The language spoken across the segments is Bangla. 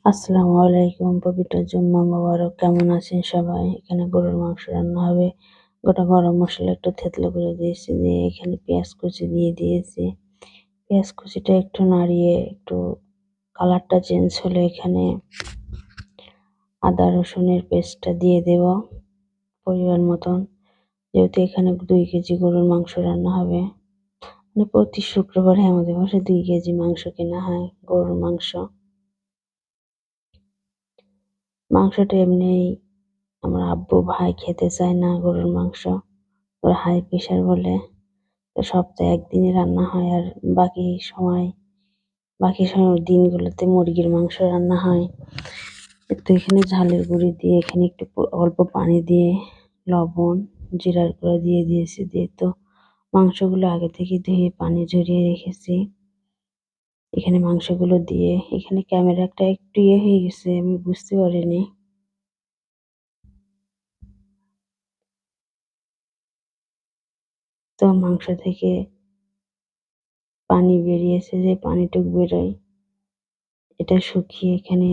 আসসালামু আলাইকুম, পবিত্র জুম্মা মোবারক। কেমন আছেন সবাই? এখানে গরুর মাংস রান্না হবে। গোটা গরম মশলা একটু থেতলো করে দিয়েছি, দিয়ে এখানে পেঁয়াজ কুচি দিয়ে দিয়েছি। পেঁয়াজ কুচিটা একটু নাড়িয়ে একটু কালারটা চেঞ্জ হলে এখানে আদা রসুনের পেস্টটা দিয়ে দেব পরিমাণ মতন। যেহেতু এখানে 2 কেজি গরুর মাংস রান্না হবে, মানে প্রতি শুক্রবারে আমাদের বাসায় 2 কেজি মাংস কেনা হয়, গরুর মাংস। মাংসটা এমনিই আমার আব্বু ভাই খেতে চায় না গরুর মাংস, ওর হাই প্রেশার বলে। তো সপ্তাহে একদিনই রান্না হয়, আর বাকি সময় দিনগুলোতে মুরগির মাংস রান্না হয়। তো এখানে ঝালের গুঁড়ি দিয়ে এখানে একটু অল্প পানি দিয়ে লবণ জিরার গুঁড়া দিয়ে দিয়েছি। দিয়ে তো মাংসগুলো আগে থেকে ধুয়ে পানি ঝরিয়ে রেখেছি। এখানে মাংসগুলো দিয়ে এখানে ক্যামেরাটা একটু হয়ে গেছে, আমি বুঝতে পারিনি। তো মাংস থেকে পানি বেরিয়েছে, যে পানিটুক বেরোয় এটা শুকিয়ে এখানে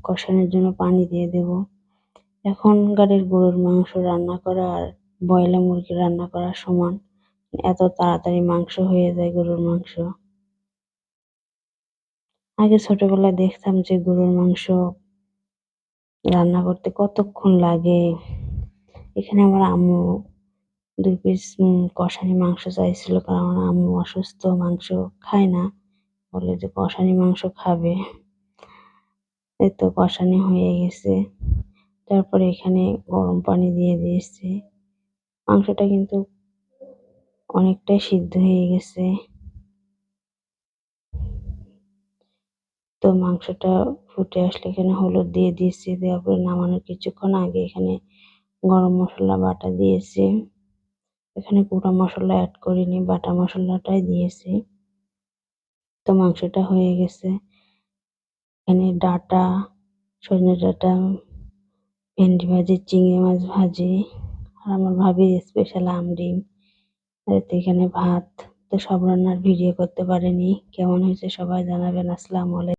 কষানোর জন্য পানি দিয়ে দেব। এখনকারের গরুর মাংস রান্না করা আর ব্রয়লার মুরগি রান্না করা সমান, এত তাড়াতাড়ি মাংস হয়ে যায় গরুর মাংস। আগে ছোটবেলায় দেখতাম যে গরুর মাংস রান্না করতে কতক্ষণ লাগে। এখানে আমার আম্মু 2 পিস কষানি মাংস চাইছিল, কারণ আমার আম্মু অসুস্থ, মাংস খায় না, বলে যে কষানি মাংস খাবে। এই তো কষানি হয়ে গেছে, তারপরে এখানে গরম পানি দিয়ে দিয়েছি। মাংসটা কিন্তু অনেকটাই সিদ্ধ হয়ে গেছে। তো মাংসটা ফুটে আসলে এখানে হলুদ দিয়ে দিয়েছি, দেওয়ার পরে নামানোর কিছুক্ষণ আগে এখানে গরম মশলা বাটা দিয়েছি। এখানে গুঁড়া মশলা অ্যাড করিনি, বাটা মশলাটাই দিয়েছি। তো মাংসটা হয়ে গেছে। এখানে ডাঁটা, সজনে ডাঁটা, ভেন্ডি ভাজি, চিংড়ি মাছ ভাজি, আর আমার ভাবির স্পেশাল আম ডিম। আর তো এখানে ভাত। তো সব রান্নার ভিডিও করতে পারিনি, কেমন হয়েছে সবাই জানাবেন। আসসালামু আলাইকুম।